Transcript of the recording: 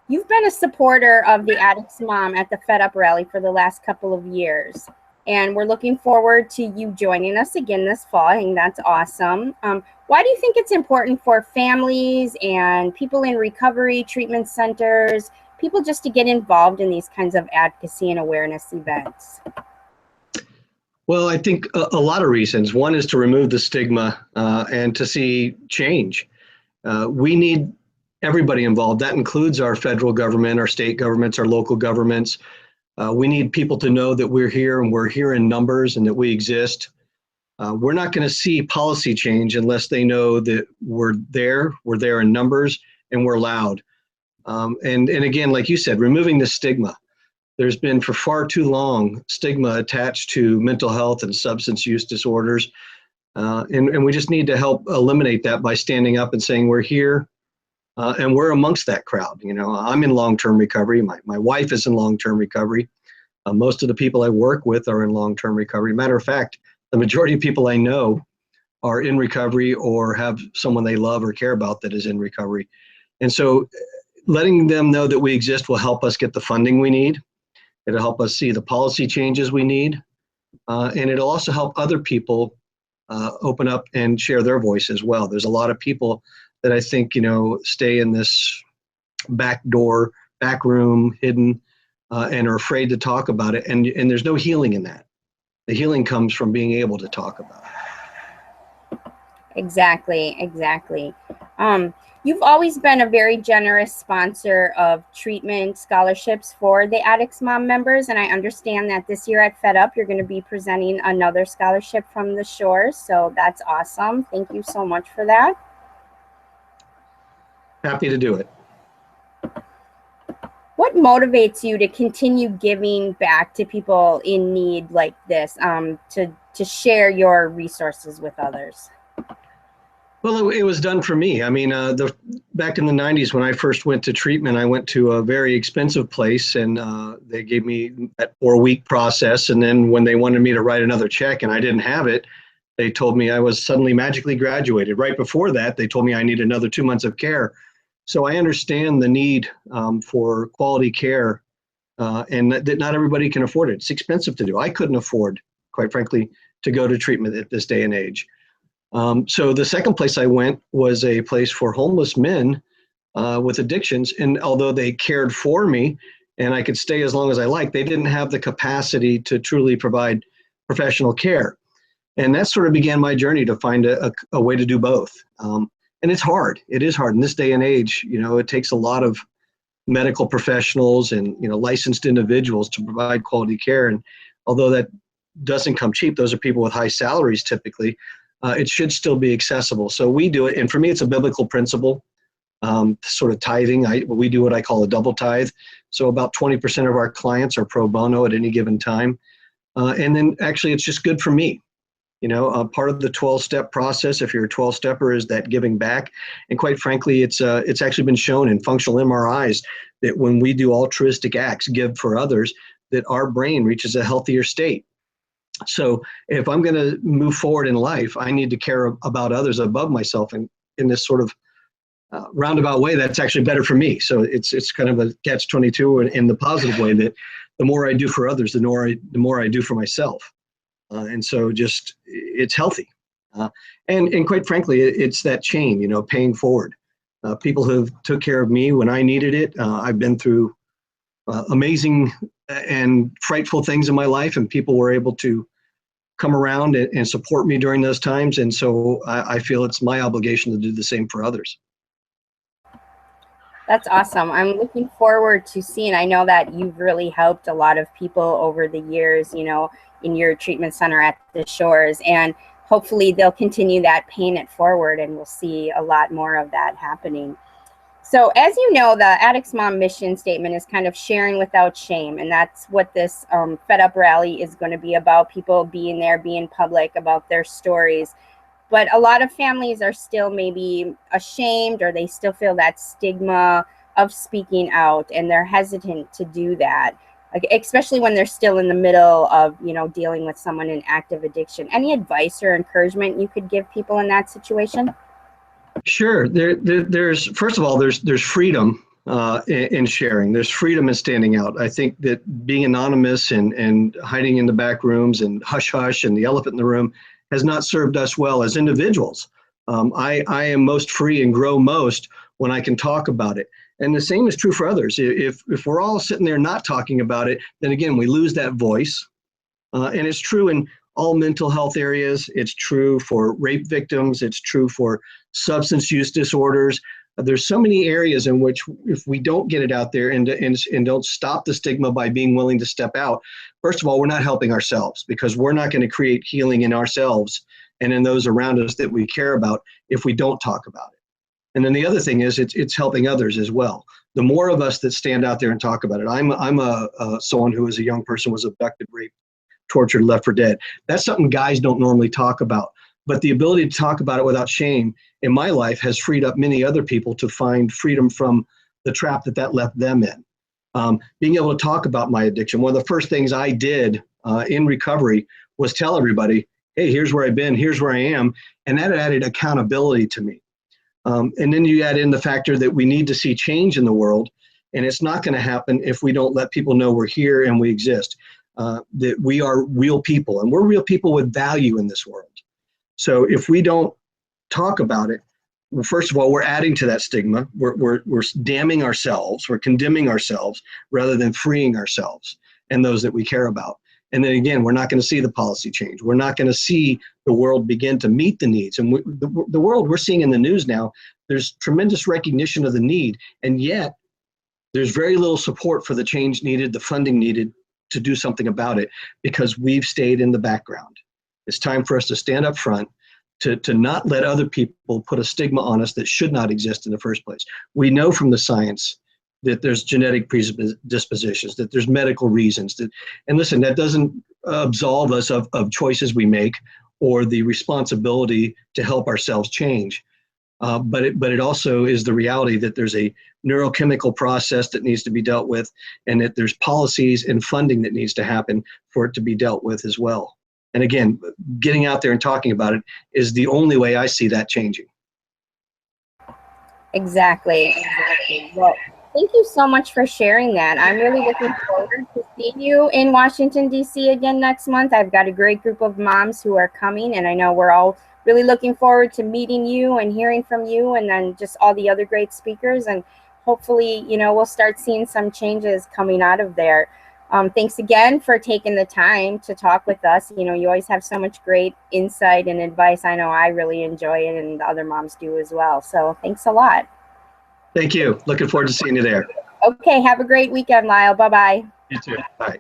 You've been a supporter of the Addicts Mom at the Fed Up rally for the last couple of years, and we're looking forward to you joining us again this fall. I think that's awesome. Why do you think it's important for families and people in recovery treatment centers, people just to get involved in these kinds of advocacy and awareness events? Well, I think a lot of reasons. One is to remove the stigma and to see change. We need everybody involved. That includes our federal government, our state governments, our local governments. We need people to know that we're here and we're here in numbers and that we exist. We're not going to see policy change unless they know that we're there in numbers, and we're loud. And again, like you said, removing the stigma. There's been for far too long stigma attached to mental health and substance use disorders. And we just need to help eliminate that by standing up and saying we're here and we're amongst that crowd. You know, I'm in long-term recovery. My wife is in long-term recovery. Most of the people I work with are in long-term recovery. Matter of fact, the majority of people I know are in recovery or have someone they love or care about that is in recovery. And so letting them know that we exist will help us get the funding we need. It'll help us see the policy changes we need. And it'll also help other people open up and share their voice as well. There's a lot of people that I think, you know, stay in this back door, back room, hidden, and are afraid to talk about it. And there's no healing in that. The healing comes from being able to talk about it. Exactly. You've always been a very generous sponsor of treatment scholarships for the Addicts Mom members, and I understand that this year at Fed Up, you're going to be presenting another scholarship from the Shores, so that's awesome. Thank you so much for that. Happy to do it. What motivates you to continue giving back to people in need like this, to share your resources with others? Well, it was done for me. I mean, back in the 90s when I first went to treatment, I went to a very expensive place, and they gave me that 4-week process. And then when they wanted me to write another check and I didn't have it, they told me I was suddenly magically graduated. Right before that, they told me I need another 2 months of care. So I understand the need for quality care, and that not everybody can afford it. It's expensive to do. I couldn't afford, quite frankly, to go to treatment at this day and age. So the second place I went was a place for homeless men with addictions. And although they cared for me and I could stay as long as I liked, they didn't have the capacity to truly provide professional care. And that sort of began my journey to find a way to do both. And it's hard. It is hard in this day and age. You know, it takes a lot of medical professionals and, you know, licensed individuals to provide quality care. And although that doesn't come cheap, those are people with high salaries typically. It should still be accessible. So we do it. And for me, it's a biblical principle, sort of tithing. We do what I call a double tithe. So about 20% of our clients are pro bono at any given time. And then actually, it's just good for me. You know, part of the 12-step process, if you're a 12-stepper, is that giving back. And quite frankly, it's actually been shown in functional MRIs that when we do altruistic acts, give for others, that our brain reaches a healthier state. So if I'm going to move forward in life, I need to care about others above myself. And in this sort of roundabout way, that's actually better for me. So it's kind of a catch-22 in the positive way, that the more I do for others, the more I do for myself. And so just it's healthy. And quite frankly, it's that chain, you know, paying forward. People who took care of me when I needed it. I've been through amazing and frightful things in my life, and people were able to come around and support me during those times. And so I feel it's my obligation to do the same for others. That's awesome. I'm looking forward to seeing. I know that you've really helped a lot of people over the years, you know, in your treatment center at the Shores, and hopefully they'll continue that, paying it forward, and we'll see a lot more of that happening. So as you know, the Addicts Mom mission statement is kind of sharing without shame. And that's what this Fed Up rally is going to be about, people being there, being public about their stories. But a lot of families are still maybe ashamed, or they still feel that stigma of speaking out, and they're hesitant to do that, like, especially when they're still in the middle of, you know, dealing with someone in active addiction. Any advice or encouragement you could give people in that situation? Sure. There's first of all, there's freedom in sharing. There's freedom in standing out. I think that being anonymous and hiding in the back rooms and hush hush and the elephant in the room has not served us well as individuals. I am most free and grow most when I can talk about it. And the same is true for others. If we're all sitting there not talking about it, then again, we lose that voice. And it's true in all mental health areas. It's true for rape victims. It's true for substance use disorders. There's so many areas in which if we don't get it out there and don't stop the stigma by being willing to step out, first of all, we're not helping ourselves, because we're not going to create healing in ourselves and in those around us that we care about if we don't talk about it. And then the other thing is it's helping others as well. The more of us that stand out there and talk about it. I'm someone who as a young person was abducted, raped, tortured, left for dead. That's something guys don't normally talk about. But the ability to talk about it without shame in my life has freed up many other people to find freedom from the trap that left them in. Being able to talk about my addiction. One of the first things I did in recovery was tell everybody, hey, here's where I've been, here's where I am. And that added accountability to me. And then you add in the factor that we need to see change in the world. And it's not going to happen if we don't let people know we're here and we exist. That we are real people, and we're real people with value in this world. So if we don't talk about it, well, first of all, we're adding to that stigma. We're damning ourselves, we're condemning ourselves rather than freeing ourselves and those that we care about. And then again, we're not going to see the policy change. We're not going to see the world begin to meet the needs. And the world we're seeing in the news now, there's tremendous recognition of the need, and yet there's very little support for the change needed, the funding needed to do something about it, because we've stayed in the background. It's time for us to stand up front, to not let other people put a stigma on us that should not exist in the first place. We know from the science that there's genetic predispositions, that there's medical reasons. And listen, that doesn't absolve us of choices we make or the responsibility to help ourselves change. But it also is the reality that there's a neurochemical process that needs to be dealt with, and that there's policies and funding that needs to happen for it to be dealt with as well. And again, getting out there and talking about it is the only way I see that changing. Exactly. Well, thank you so much for sharing that. I'm really looking forward to seeing you in Washington, D.C. again next month. I've got a great group of moms who are coming, and I know we're all really looking forward to meeting you and hearing from you, and then just all the other great speakers. And hopefully, we'll start seeing some changes coming out of there. Thanks again for taking the time to talk with us. You always have so much great insight and advice. I know I really enjoy it, and the other moms do as well. So thanks a lot. Thank you. Looking forward to seeing you there. Okay. Have a great weekend, Lyle. Bye-bye. You too. Bye.